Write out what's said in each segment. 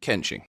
Kenshi.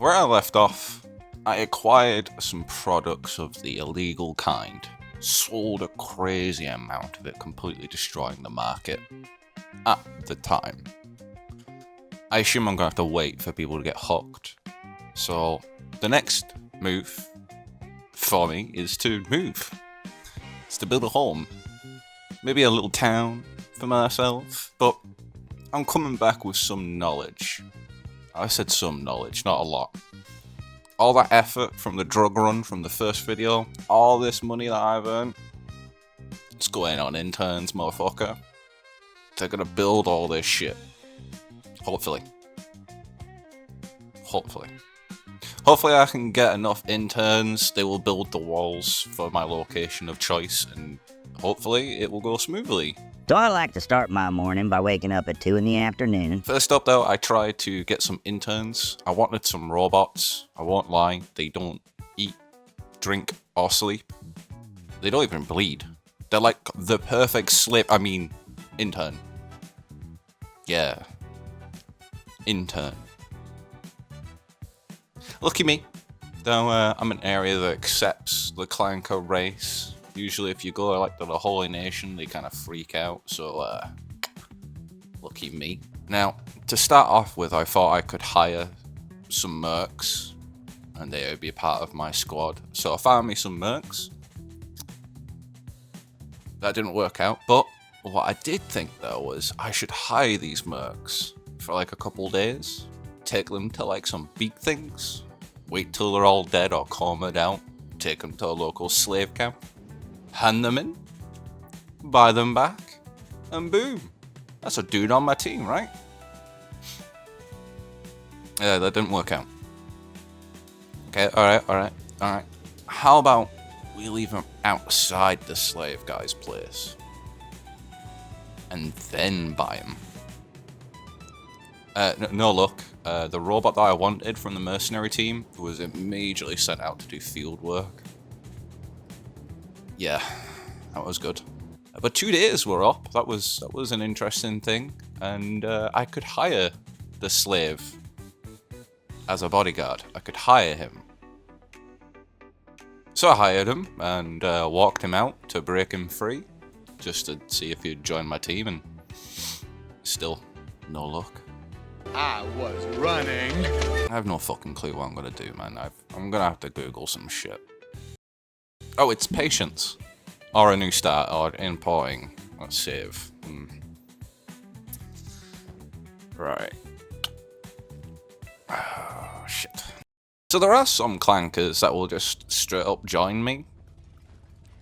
Where I left off, I acquired some products of the illegal kind, sold a crazy amount of it, completely destroying the market at the time. I assume I'm gonna have to wait for people to get hooked. So the next move for me is to move. It's to build a home. Maybe a little town for myself, but I'm coming back with some knowledge. I said some knowledge, not a lot. All that effort from the drug run from the first video, all this money that I've earned, it's going on interns, motherfucker. They're gonna build all this shit. Hopefully. Hopefully I can get enough interns, they will build the walls for my location of choice, and hopefully it will go smoothly. So I like to start my morning by waking up at 2 in the afternoon. First up though, I tried to get some interns. I wanted some robots. I won't lie, they don't eat, drink, or sleep. They don't even bleed. They're like the perfect intern. Yeah. Intern. Lucky me. Though I'm an area that accepts the Clanker race. Usually if you go like to the Holy Nation, they kind of freak out, so lucky me. Now, to start off with, I thought I could hire some mercs, and they would be a part of my squad. So I found me some mercs. That didn't work out, but what I did think though was I should hire these mercs for like a couple days, take them to like some beak things, wait till they're all dead or comaed out, take them to a local slave camp, hand them in, buy them back, and boom. That's a dude on my team, right? Yeah, that didn't work out. Okay, alright. How about we leave him outside the slave guy's place? And then buy him. No luck. The robot that I wanted from the mercenary team was immediately sent out to do field work. Yeah, that was good. But 2 days were up. That was an interesting thing, and I could hire the slave as a bodyguard. I could hire him. So I hired him and walked him out to break him free, just to see if he'd join my team, and still no luck. I was running. I have no fucking clue what I'm gonna do, man. I'm gonna have to Google some shit. Oh, it's patience. Or a new start, or importing. Let's save. Right. Oh, shit. So there are some clankers that will just straight up join me.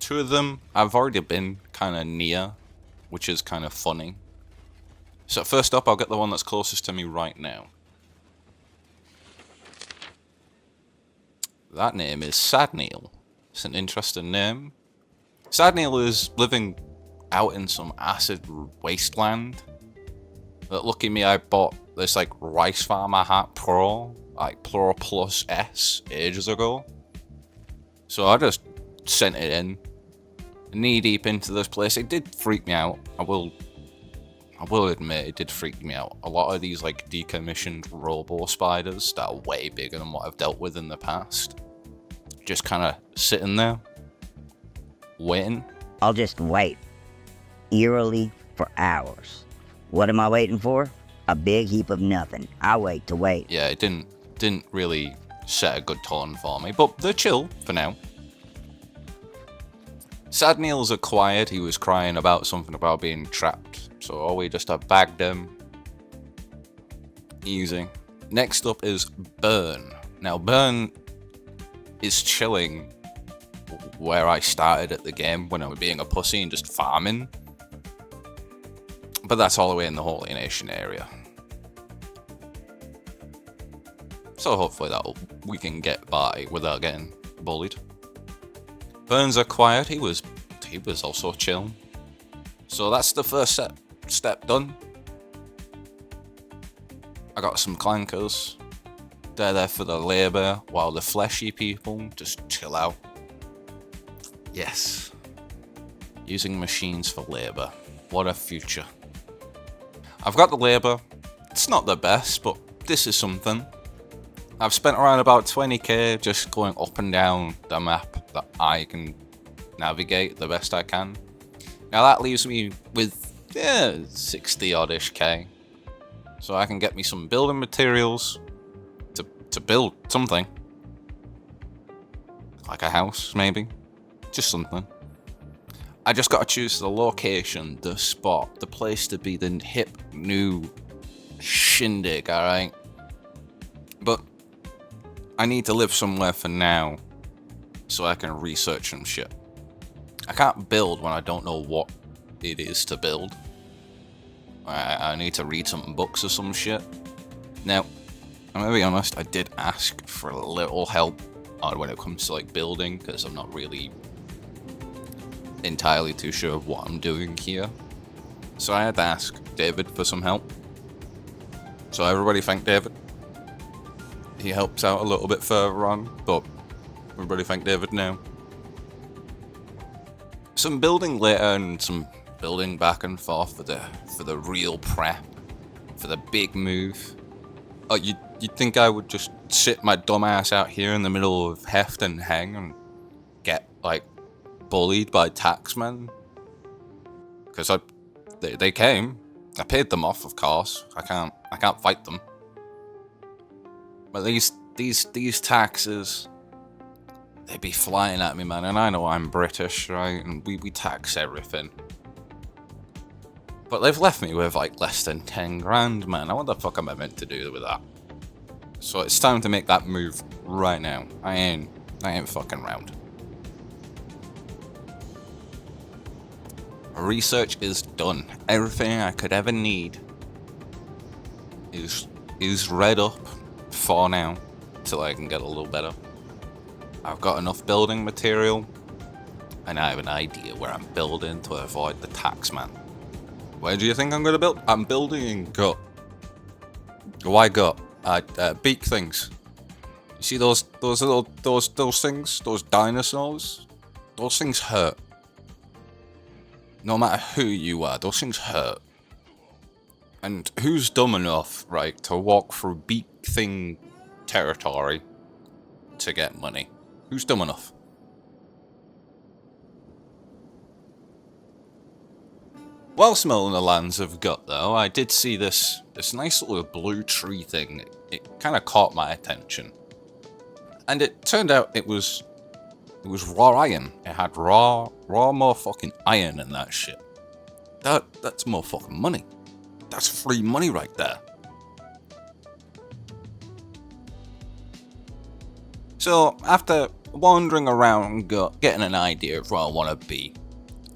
2 of them I've already been kind of near, which is kind of funny. So first up, I'll get the one that's closest to me right now. That name is Sadneil. It's an interesting name. Sadneil is living out in some acid wasteland. But lucky me, I bought this like Rice Farmer hat Pro, like Pro Plus S, ages ago. So I just sent it in, knee deep into this place. It did freak me out. I will admit, it did freak me out. A lot of these like decommissioned robo spiders that are way bigger than what I've dealt with in the past, just kind of sitting there, waiting. I'll just wait, eerily, for hours. What am I waiting for? A big heap of nothing. I'll wait to wait. Yeah, it didn't really set a good tone for me, but they're chill for now. Sad Neil's acquired. He was crying about something about being trapped, so we just bagged him. Easy. Next up is Burn. Now, Burn is chilling where I started at the game when I was being a pussy and just farming. But that's all the way in the Holy Nation area. So hopefully we can get by without getting bullied. Burns acquired. He was also chill. So that's the first step done. I got some clankers. They're there for the labour, while the fleshy people just chill out. Yes. Using machines for labour. What a future. I've got the labour. It's not the best, but this is something. I've spent around about 20k just going up and down the map that I can navigate the best I can. Now that leaves me with 60 oddish k. So I can get me some building materials to build something. Like a house, maybe. Just something. I just gotta choose the location, the spot, the place to be, the hip new shindig, alright? But I need to live somewhere for now so I can research some shit. I can't build when I don't know what it is to build. I need to read some books or some shit. Now, I'm gonna be honest, I did ask for a little help when it comes to like building, because I'm not really entirely too sure of what I'm doing here. So I had to ask David for some help. So everybody thank David. He helps out a little bit further on, but everybody thank David now. Some building later and some building back and forth for the real prep, for the big move. Oh, you'd think I would just sit my dumb ass out here in the middle of Heft and Heng and get like bullied by taxmen? Because they came. I paid them off, of course. I can't fight them. But these taxes, they be flying at me, man. And I know I'm British, right? And we tax everything. But they've left me with like less than 10 grand, man. What the fuck am I meant to do with that? So it's time to make that move right now. I ain't fucking around. Research is done. Everything I could ever need is read up for now, till I can get a little better. I've got enough building material, and I have an idea where I'm building to avoid the taxman. Where do you think I'm gonna build? I'm building in gut. Why gut? Beak things. You see those things? Those dinosaurs? Those things hurt. No matter who you are, those things hurt. And who's dumb enough, right, to walk through beak thing territory to get money? Who's dumb enough? While smelling the lands of gut, though, I did see this nice little blue tree thing. It kind of caught my attention. And it turned out it was raw iron. It had raw motherfucking iron in that shit. That's motherfucking money. That's free money right there. So, after wandering around, getting an idea of where I want to be,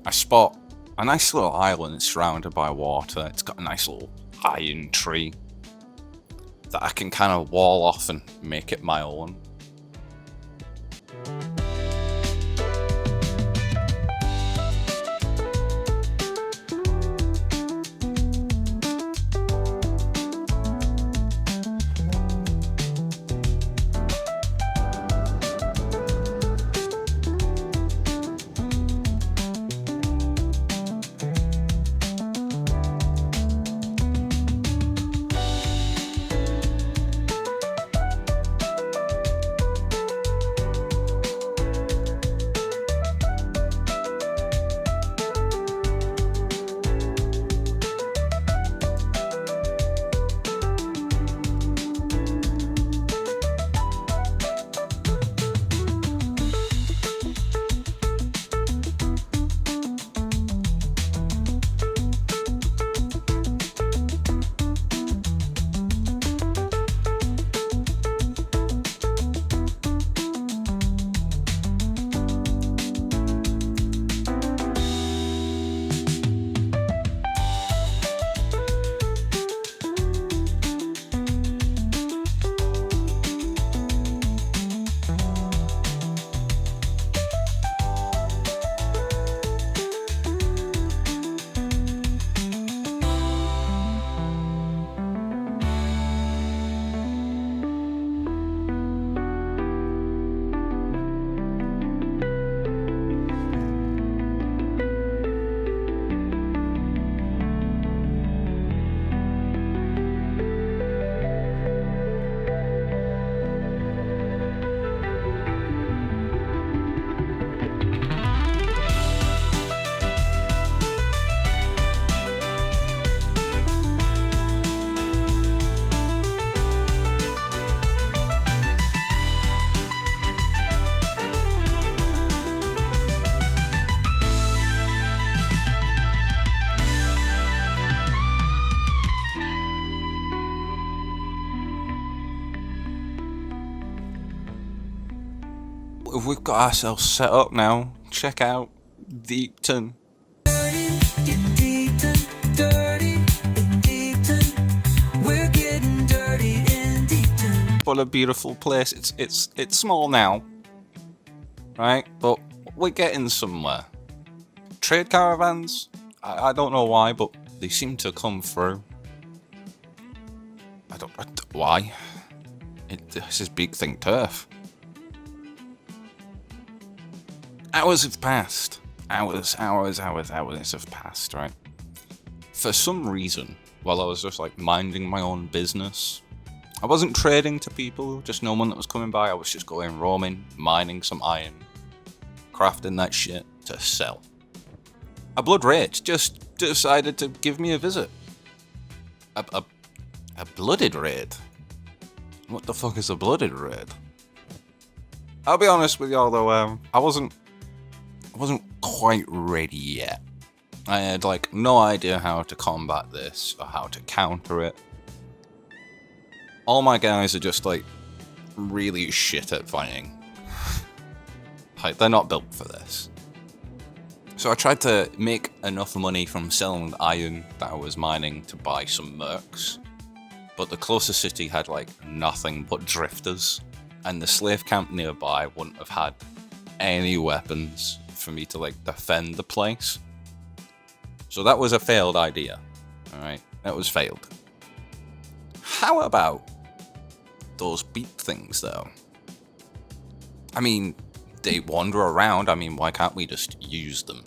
I spot a nice little island surrounded by water. It's got a nice little iron tree that I can kind of wall off and make it my own. we've got ourselves set up now. Check out Deepton. What a beautiful place. It's small now, right? But we're getting somewhere. Trade caravans, I don't know why, but they seem to come through. I don't why. This is big thing turf. Hours have passed. Hours have passed, right? For some reason, while I was just like minding my own business, I wasn't trading to people, just no one that was coming by. I was just going roaming, mining some iron, crafting that shit to sell. A blood raid just decided to give me a visit. A blooded raid? What the fuck is a blooded raid? I'll be honest with y'all though, I wasn't quite ready yet. I had like no idea how to combat this or how to counter it. All my guys are just like really shit at fighting. Like they're not built for this. So I tried to make enough money from selling the iron that I was mining to buy some mercs. But the closest city had like nothing but drifters, and the slave camp nearby wouldn't have had any weapons for me to like defend the place. So that was a failed idea. Alright, that was failed. How about those beat things though? I mean, they wander around. I mean, why can't we just use them?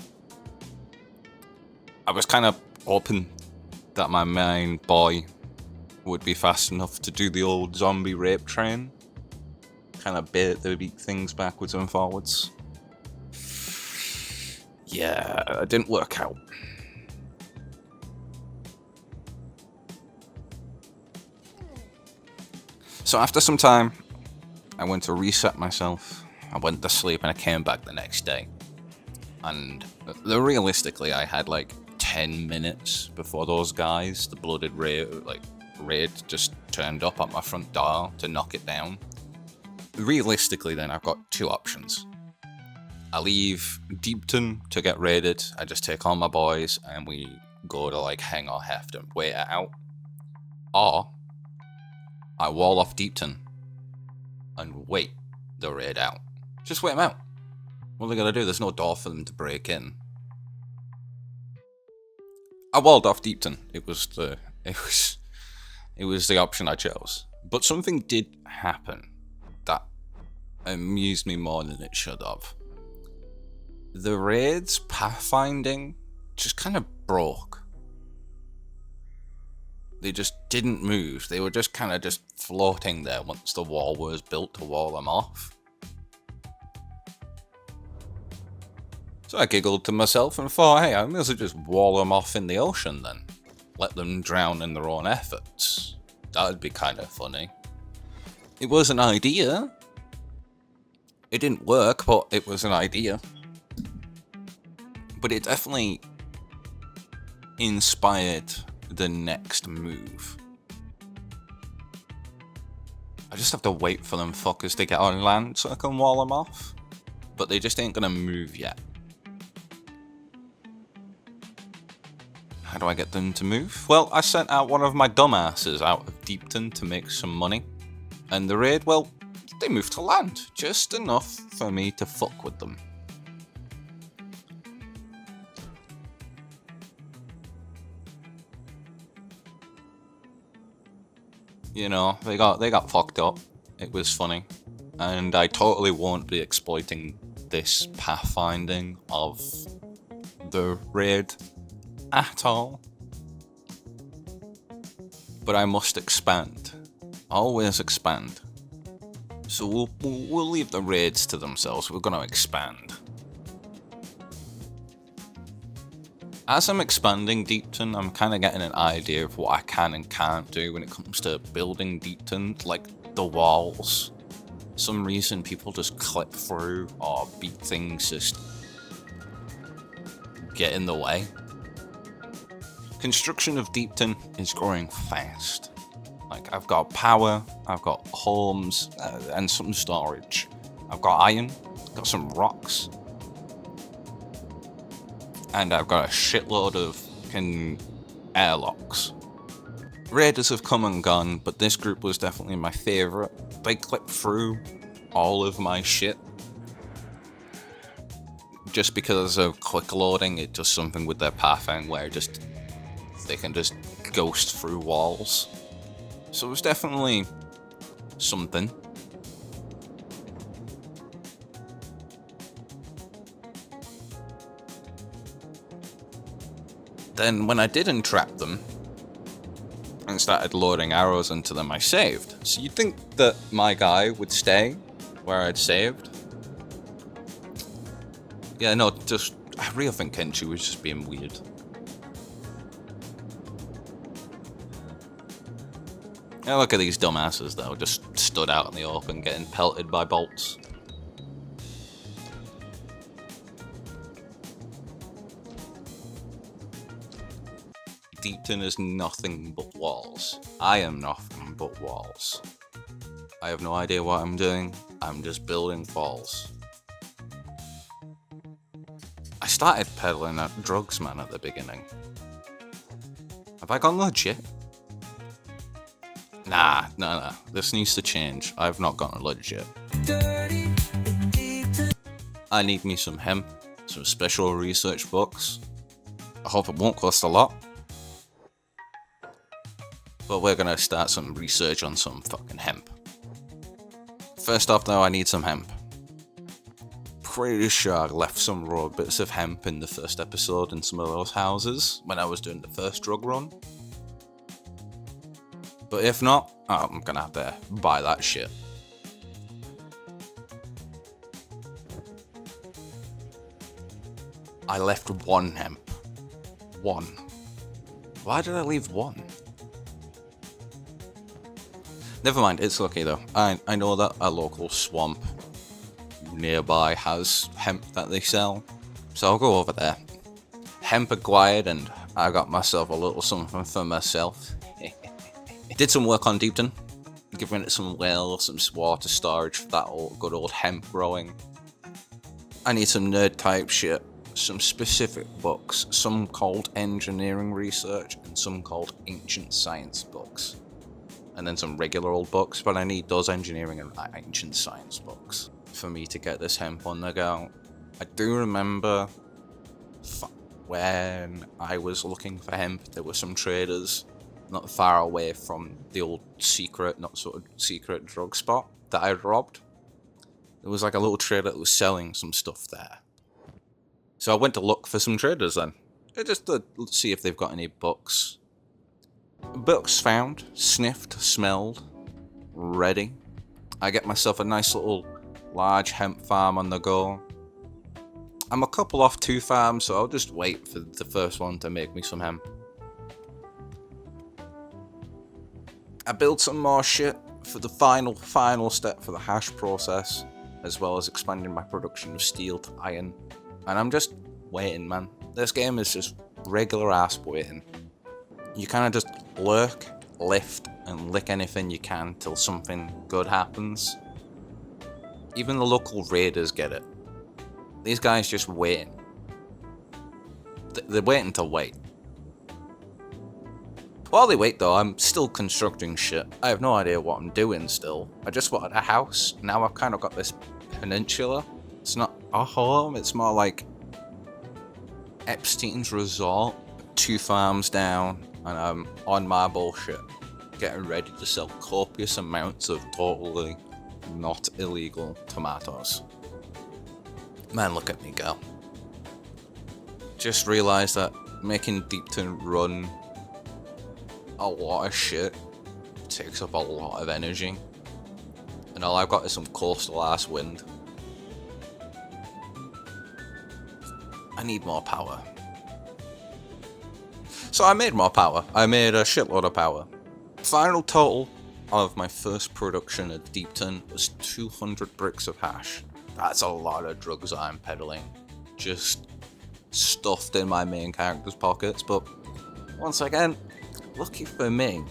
I was kind of hoping that my main boy would be fast enough to do the old zombie rape train. Kind of bait the beat things backwards and forwards. Yeah, it didn't work out. So after some time, I went to reset myself. I went to sleep and I came back the next day. And realistically, I had like 10 minutes before those guys, the blooded raid just turned up at my front door to knock it down. Realistically then, I've got two options. I leave Deepton to get raided, I just take all my boys and we go to like hang our heft and wait it out. Or I wall off Deepton and wait the raid out. Just wait them out. What are they gonna do? There's no door for them to break in. I walled off Deepton. It was the option I chose. But something did happen that amused me more than it should have. The raid's pathfinding just kind of broke. They just didn't move. They were just kind of just floating there once the wall was built to wall them off. So I giggled to myself and thought, hey, I may as well just wall them off in the ocean then. Let them drown in their own efforts. That'd be kind of funny. It was an idea. It didn't work, but it was an idea. But it definitely inspired the next move. I just have to wait for them fuckers to get on land so I can wall them off. But they just ain't gonna move yet. How do I get them to move? Well, I sent out one of my dumbasses out of Deepton to make some money. And the raid, well, they moved to land. Just enough for me to fuck with them. You know, they got fucked up. It was funny. And I totally won't be exploiting this pathfinding of the raid at all. But I must expand. Always expand. So we'll leave the raids to themselves. We're gonna expand. As I'm expanding Deepton, I'm kind of getting an idea of what I can and can't do when it comes to building Deepton, like the walls. For some reason people just clip through or beat things just get in the way. Construction of Deepton is growing fast. Like, I've got power, I've got homes, and some storage. I've got iron, got some rocks, and I've got a shitload of airlocks. Raiders have come and gone, but this group was definitely my favourite. They clip through all of my shit. Just because of quick loading, it does something with their pathing where they can just ghost through walls. So it was definitely something. Then when I did entrap them and started loading arrows into them, I saved. So you'd think that my guy would stay where I'd saved. Yeah, no, I really think Kenshi was just being weird. Yeah, look at these dumbasses though, just stood out in the open getting pelted by bolts. Deepton is nothing but walls. I am nothing but walls. I have no idea what I'm doing, I'm just building walls. I started peddling drugs, man, at the beginning. Have I gone legit? Nah, this needs to change. I've not gone legit. I need me some hemp, some special research books. I hope it won't cost a lot. But we're gonna start some research on some fucking hemp. First off though, I need some hemp. Pretty sure I left some raw bits of hemp in the first episode in some of those houses when I was doing the first drug run. But if not, I'm gonna have to buy that shit. I left one hemp. One. Why did I leave one? Never mind, it's okay though. I know that a local swamp nearby has hemp that they sell, so I'll go over there. Hemp acquired, and I got myself a little something for myself. Did some work on Deepton, giving it some some water storage for that good old hemp growing. I need some nerd type shit, some specific books, some called engineering research and some called ancient science books. And then some regular old books, but I need those engineering and ancient science books for me to get this hemp on the go. I do remember when I was looking for hemp, there were some traders not far away from the old secret, not sort of secret drug spot that I'd robbed. There was like a little trader that was selling some stuff there. So I went to look for some traders then, just to see if they've got any books. Books found, sniffed, smelled, ready. I get myself a nice little large hemp farm on the go. I'm a couple off 2 farms, so I'll just wait for the first one to make me some hemp. I build some more shit for the final step for the hash process, as well as expanding my production of steel to iron. And I'm just waiting, man. This game is just regular ass waiting. You kind of just lurk, lift, and lick anything you can till something good happens. Even the local raiders get it. These guys just waiting. They're waiting to wait. While they wait though, I'm still constructing shit. I have no idea what I'm doing still. I just wanted a house. Now I've kind of got this peninsula. It's not a home, it's more like Epstein's resort. 2 farms down, and I'm on my bullshit, getting ready to sell copious amounts of totally not illegal tomatoes. Man, look at me go. Just realised that making Deepton run a lot of shit takes up a lot of energy, and all I've got is some coastal ass wind. I need more power. So I made more power. I made a shitload of power. Final total of my first production at Deepton was 200 bricks of hash. That's a lot of drugs I'm peddling. Just stuffed in my main character's pockets, but once again, lucky for me,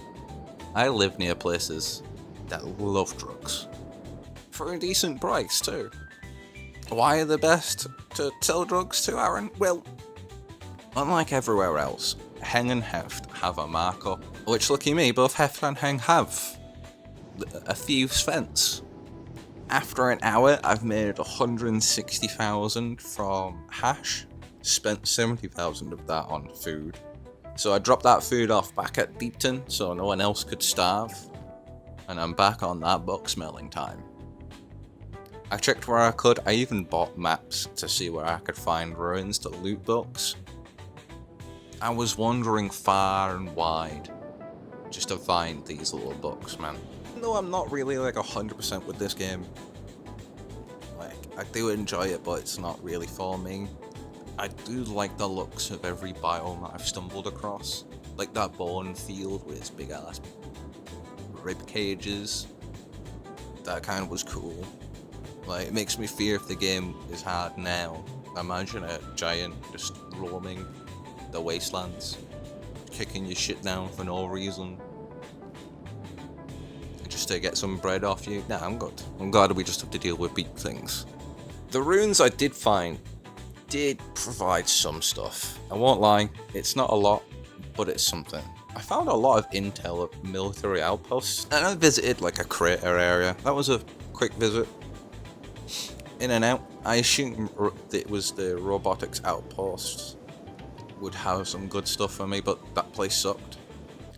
I live near places that love drugs. For a decent price too. Why are they best to sell drugs to, Arran? Well, unlike everywhere else, Heng and Heft have a markup, which lucky me, both Heft and Heng have. A thieves' fence. After an hour, I've made 160,000 from hash, spent 70,000 of that on food. So I dropped that food off back at Deepton so no one else could starve, and I'm back on that book smelling time. I checked where I could, I even bought maps to see where I could find ruins to loot books. I was wandering far and wide just to find these little books, man. Though I'm not really like 100% with this game. Like, I do enjoy it, but it's not really for me. I do like the looks of every biome that I've stumbled across. Like that bone field with its big ass rib cages. That kind was cool. Like, it makes me fear if the game is hard now. Imagine a giant just roaming the wastelands, kicking your shit down for no reason. Just to get some bread off you. Nah, I'm good. I'm glad we just have to deal with big things. The runes I did find did provide some stuff. I won't lie, it's not a lot, but it's something. I found a lot of intel of military outposts, and I visited like a crater area. That was a quick visit. In and out. I assume it was the robotics outpost would have some good stuff for me, but that place sucked.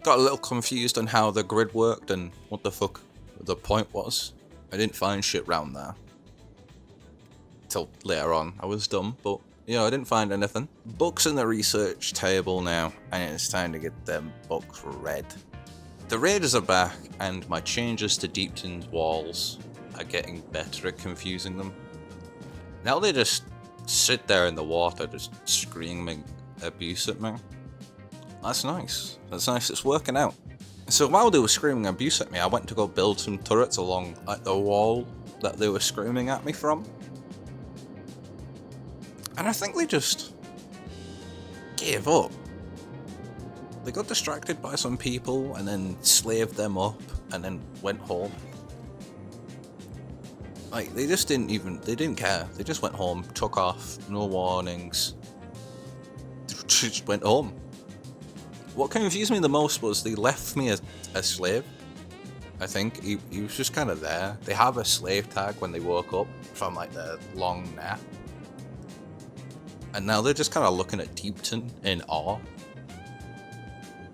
Got a little confused on how the grid worked and what the fuck the point was. I didn't find shit round there. Till later on. I was dumb, but I didn't find anything. Books in the research table now, and it's time to get them books read. The raiders are back, and my changes to Deepton's walls are getting better at confusing them. Now they just sit there in the water, just screaming abuse at me. That's nice. That's nice. It's working out. So while they were screaming abuse at me, I went to go build some turrets along like the wall that they were screaming at me from. And I think they just gave up. They got distracted by some people and then slaved them up and then went home. Like, they didn't care. They just went home, took off, no warnings. Just went home. What confused me the most was they left me as a slave. I think he was just kind of there. They have a slave tag when they woke up from like their long nap. And now they're just kind of looking at Deepton in awe.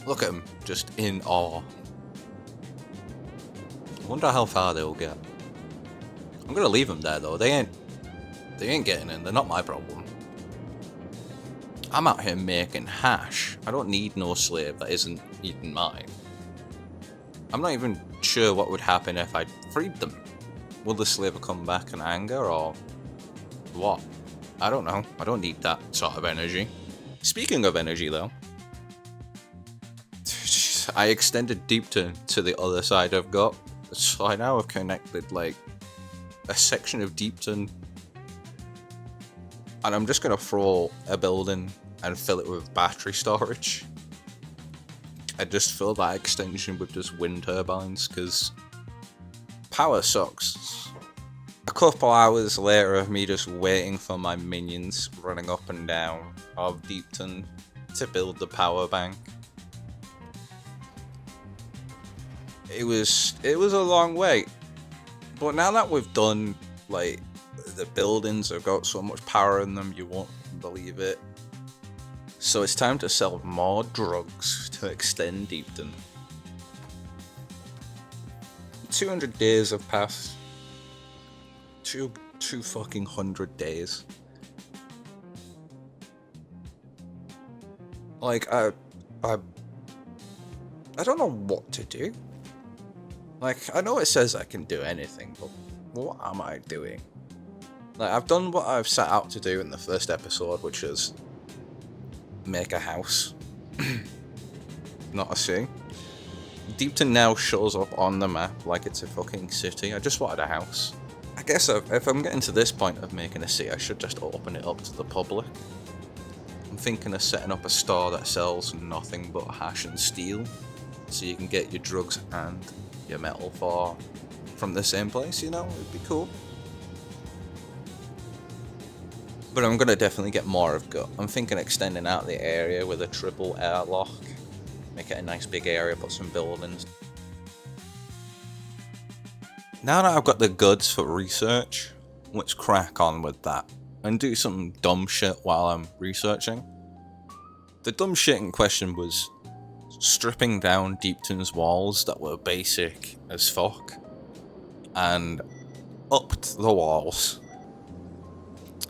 Look at him, just in awe. I wonder how far they'll get. I'm gonna leave them there though. They ain't getting in. They're not my problem. I'm out here making hash. I don't need no slave that isn't even mine. I'm not even sure what would happen if I freed them. Will the slave come back in anger or what? I don't know. I don't need that sort of energy. Speaking of energy though, I extended Deepton to the other side I've got. So I now have connected like a section of Deepton. And I'm just going to throw a building and fill it with battery storage. I just fill that extension with just wind turbines, because power sucks. A couple hours later of me just waiting for my minions running up and down of Deepton to build the power bank. It was a long wait. But now that we've done, like, the buildings have got so much power in them, you won't believe it. So it's time to sell more drugs to extend Deepton. 200 days have passed. Two fucking 100 days. Like, I don't know what to do. Like, I know it says I can do anything, but what am I doing? Like, I've done what I've set out to do in the first episode, which is make a house. Not a city. Deepton now shows up on the map like it's a fucking city. I just wanted a house. I guess if I'm getting to this point of making a city, I should just open it up to the public. I'm thinking of setting up a store that sells nothing but hash and steel, so you can get your drugs and your metal from the same place, you know? It'd be cool. But I'm gonna definitely get more of gut. I'm thinking extending out the area with a triple airlock. Make it a nice big area, put some buildings. Now that I've got the goods for research, let's crack on with that. And do some dumb shit while I'm researching. The dumb shit in question was stripping down Deepton's walls that were basic as fuck. And upped the walls.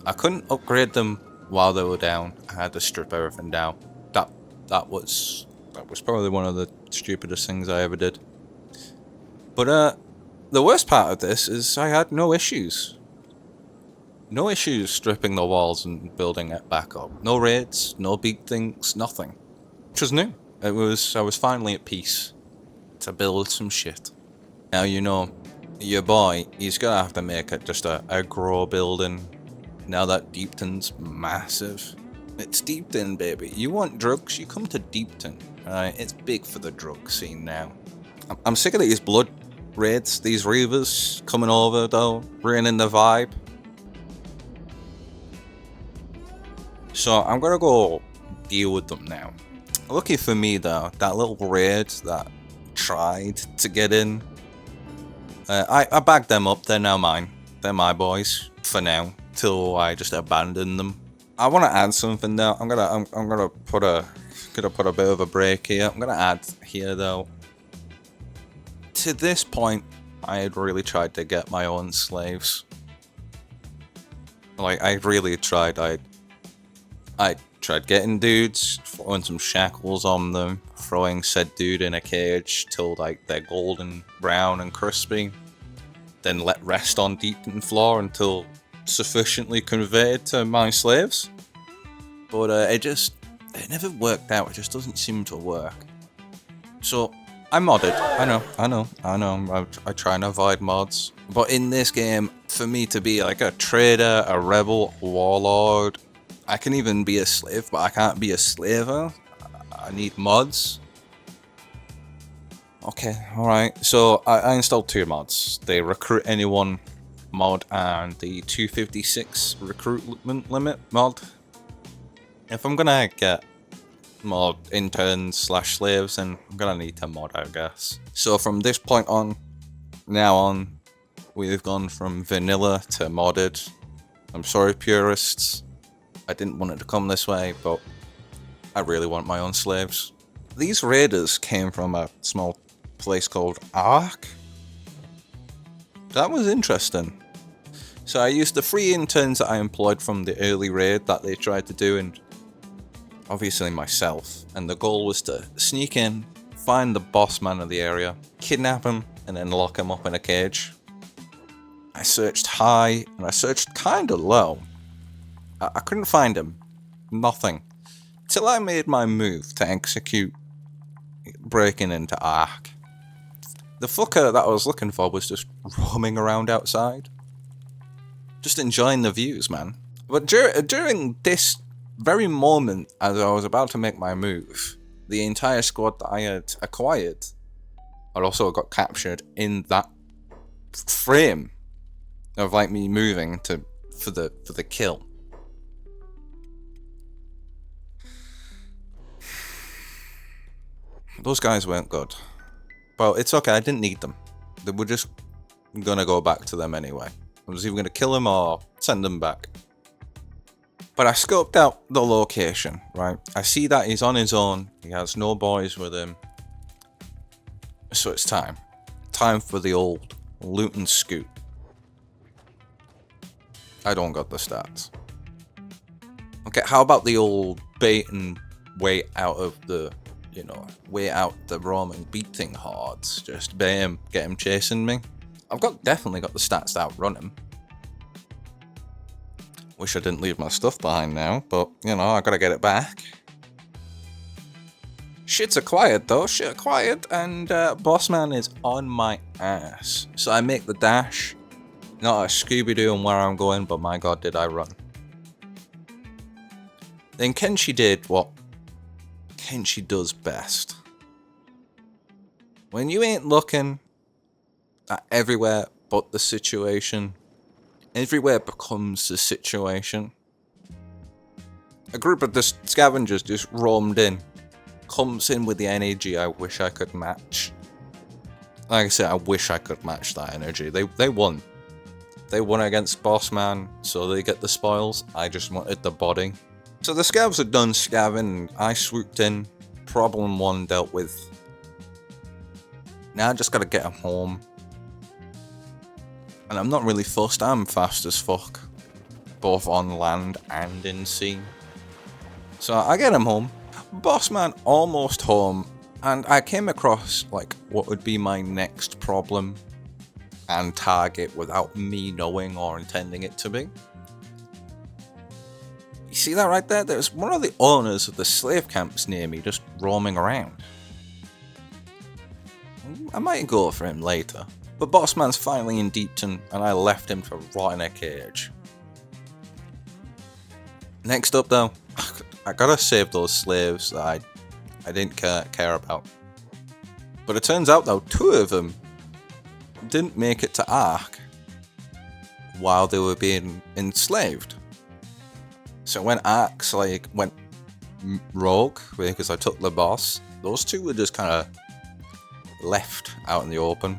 I couldn't upgrade them while they were down. I had to strip everything down. That was probably one of the stupidest things I ever did. But the worst part of this is I had no issues. No issues stripping the walls and building it back up. No raids, no big things, nothing. Which was new. I was finally at peace to build some shit. Now you know, your boy, he's gonna have to make it just a grow building. Now that Deepton's massive. It's Deepton, baby. You want drugs? You come to Deepton. Alright, it's big for the drug scene now. I'm sick of these blood raids, these reavers coming over though, ruining the vibe. So I'm gonna go deal with them now. Lucky for me though, that little raid that tried to get in, I bagged them up. They're now mine. They're my boys for now, till I just abandon them. I want to add something though. I'm gonna put a bit of a break here. I'm gonna add here though. To this point, I had really tried to get my own slaves. Like I really tried. I tried getting dudes, throwing some shackles on them, throwing said dude in a cage till like they're golden brown and crispy, then let rest on Deepton floor until sufficiently conveyed to my slaves. But it never worked out. It just doesn't seem to work. So I modded. I know. I try and avoid mods. But in this game, for me to be like a trader, a rebel, warlord, I can even be a slave, but I can't be a slaver. I need mods. Okay, alright. So I installed two mods. The Recruit Anyone mod and the 256 recruitment limit mod. If I'm gonna get more interns / slaves, then I'm gonna need to mod, I guess. So from this point on, now on, we've gone from vanilla to modded. I'm sorry, purists. I didn't want it to come this way, but I really want my own slaves. These raiders came from a small place called Arran. That was interesting. So I used the free interns that I employed from the early raid that they tried to do, and obviously myself. And the goal was to sneak in, find the boss man of the area, kidnap him, and then lock him up in a cage. I searched high, and I searched kinda low. I couldn't find him. Nothing. Till I made my move to execute breaking into Ark. The fucker that I was looking for was just roaming around outside. Just enjoying the views, man. But during this very moment, as I was about to make my move, the entire squad that I had acquired had also got captured in that frame of like me moving for the kill. Those guys weren't good. Well, it's okay, I didn't need them. They were just gonna go back to them anyway. I was either gonna kill them or send them back. But I scoped out the location, right? I see that he's on his own. He has no boys with him. So it's time. Time for the old loot and scoot. I don't got the stats. Okay, how about the old bait and wait out of the, wait out the roaming beating hordes. Just bait him, get him chasing me. I've definitely got the stats to outrun him. Wish I didn't leave my stuff behind now, but, I gotta get it back. Shit's acquired though, shit acquired, and Bossman is on my ass. So I make the dash. Not a Scooby-Doo on where I'm going, but my god did I run. Then Kenshi did what Kenshi does best. When you ain't looking at everywhere but the situation, everywhere becomes the situation. A group of the scavengers just roamed in. Comes in with the energy I wish I could match. Like I said, I wish I could match that energy. They won. They won against Bossman, so they get the spoils. I just wanted the body. So the scavs are done scavving. I swooped in. Problem 1 dealt with. Now I just gotta get them home. And I'm not really fussed. I'm fast as fuck. Both on land and in sea. So I get him home. Bossman almost home. And I came across like what would be my next problem and target without me knowing or intending it to be. You see that right there? There's one of the owners of the slave camps near me just roaming around. I might go for him later. But Bossman's finally in Deepton and I left him to rot in a cage. Next up though, I gotta save those slaves that I didn't care about. But it turns out though, 2 of them didn't make it to Ark while they were being enslaved. So when Ark's like went rogue because I took the boss, those 2 were just kind of left out in the open.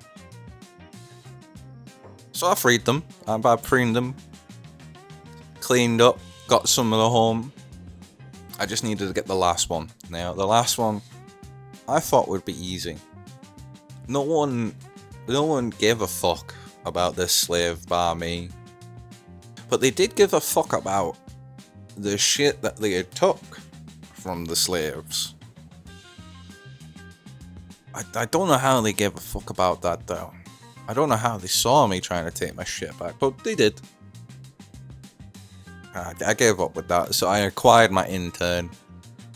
So I freed them, I preened them, cleaned up, got some of the home. I just needed to get the last one. Now the last one I thought would be easy. No one gave a fuck about this slave bar me. But they did give a fuck about the shit that they had took from the slaves. I don't know how they gave a fuck about that though. I don't know how they saw me trying to take my shit back, but they did. I gave up with that, so I acquired my intern,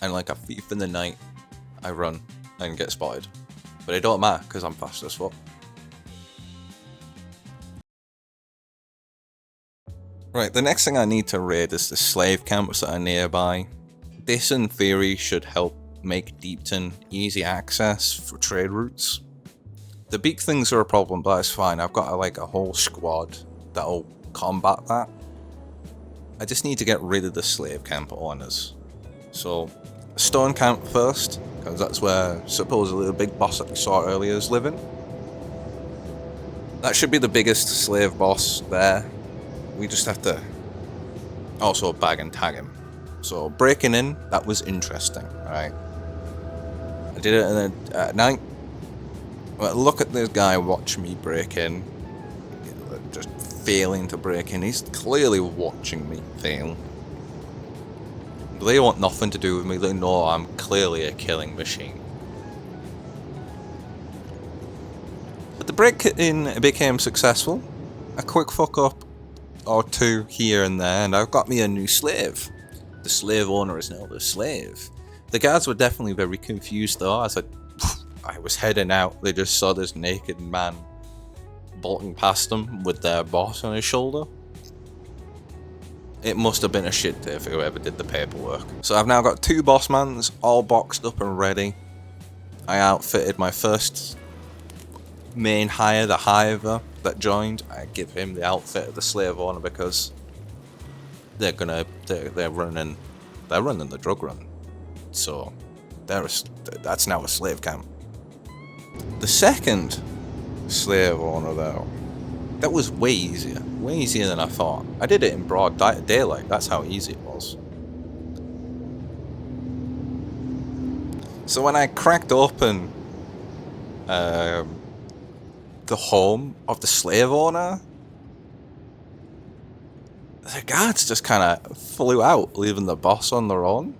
and like a thief in the night, I run and get spotted. But it don't matter, because I'm fast as fuck. Right, the next thing I need to raid is the slave camps that are nearby. This in theory should help make Deepton easy access for trade routes. The big things are a problem, but it's fine. I've got like a whole squad that'll combat that. I just need to get rid of the slave camp owners. So, stone camp first, because that's where supposedly the big boss that we saw earlier is living. That should be the biggest slave boss there. We just have to also bag and tag him. So breaking in, that was interesting, right? I did it at night. Well, look at this guy watch me break in. Just failing to break in. He's clearly watching me fail. They want nothing to do with me. They know I'm clearly a killing machine. But the break-in became successful. A quick fuck up or 2 here and there, and I've got me a new slave. The slave owner is now the slave. The guards were definitely very confused though, as I was heading out. They just saw this naked man bolting past them with their boss on his shoulder. It must have been a shit day for whoever did the paperwork. So I've now got 2 bossmans all boxed up and ready. I outfitted my first main hire, the hiver that joined. I give him the outfit of the slave owner because they're running the drug run. So that's now a slave camp. The second slave owner though, that was way easier than I thought. I did it in broad daylight. That's how easy it was. So when I cracked open the home of the slave owner, the guards just kind of flew out, leaving the boss on their own.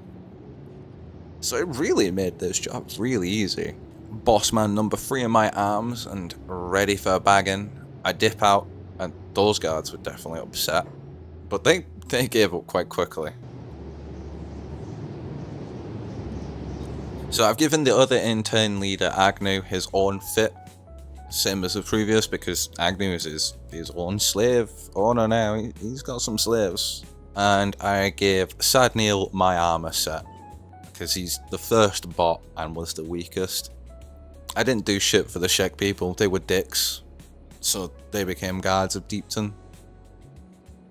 So it really made this job really easy. Bossman number 3 in my arms and ready for bagging. I dip out, and those guards were definitely upset, but they gave up quite quickly. So I've given the other intern leader, Agnew, his own fit, same as the previous, because Agnew is his own slave owner now. He's got some slaves. And I gave Sadneil my armor set, because he's the first bot and was the weakest. I didn't do shit for the Shek people, they were dicks. So they became guards of Deepton.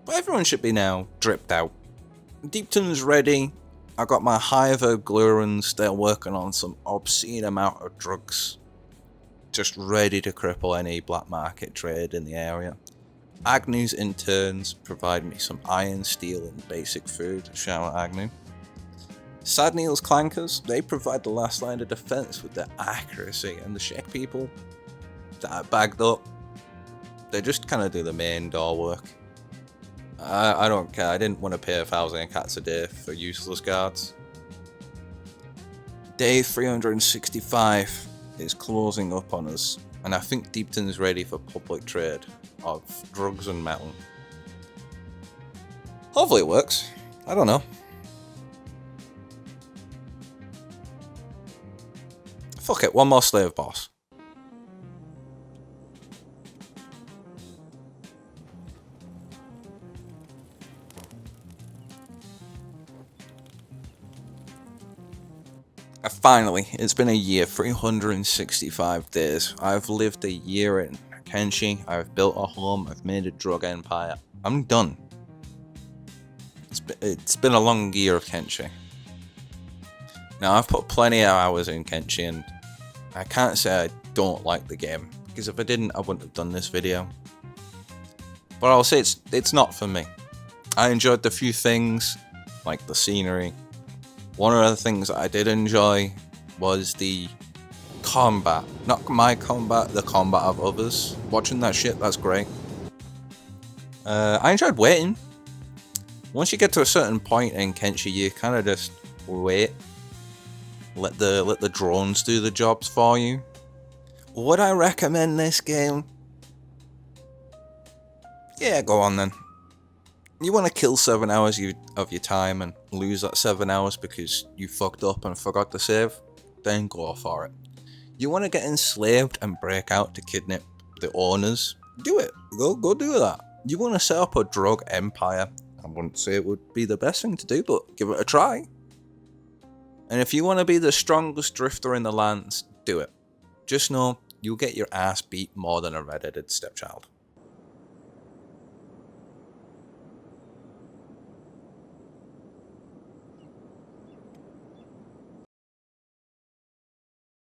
But everyone should be now dripped out. Deepton's ready. I got my Hiver Glurans. They're working on some obscene amount of drugs. Just ready to cripple any black market trade in the area. Agnew's interns provide me some iron, steel, and basic food. Shout out Agnew. Sadneel's clankers, they provide the last line of defense with their accuracy, and the Shek people that are bagged up, they just kind of do the main door work. I don't care. I didn't want to pay 1,000 cats a day for useless guards. Day 365 is closing up on us, and I think Deepton's ready for public trade of drugs and metal. Hopefully it works. I don't know. Fuck it, one more slave boss. Finally, it's been a year, 365 days. I've lived a year in Kenshi, I've built a home, I've made a drug empire. I'm done. It's been a long year of Kenshi. Now, I've put plenty of hours in Kenshi, and I can't say I don't like the game, because if I didn't, I wouldn't have done this video. But I'll say it's not for me. I enjoyed the few things, like the scenery. One of the things that I did enjoy was the combat. Not my combat, the combat of others. Watching that shit, that's great. I enjoyed waiting. Once you get to a certain point in Kenshi, you kind of just wait. Let the drones do the jobs for you. Would I recommend this game? Yeah, go on then. You want to kill 7 hours of your time and lose that 7 hours because you fucked up and forgot to save? Then go for it. You want to get enslaved and break out to kidnap the owners? Do it. Go do that. You want to set up a drug empire? I wouldn't say it would be the best thing to do, but give it a try. And if you want to be the strongest drifter in the lands, do it. Just know you'll get your ass beat more than a redheaded stepchild.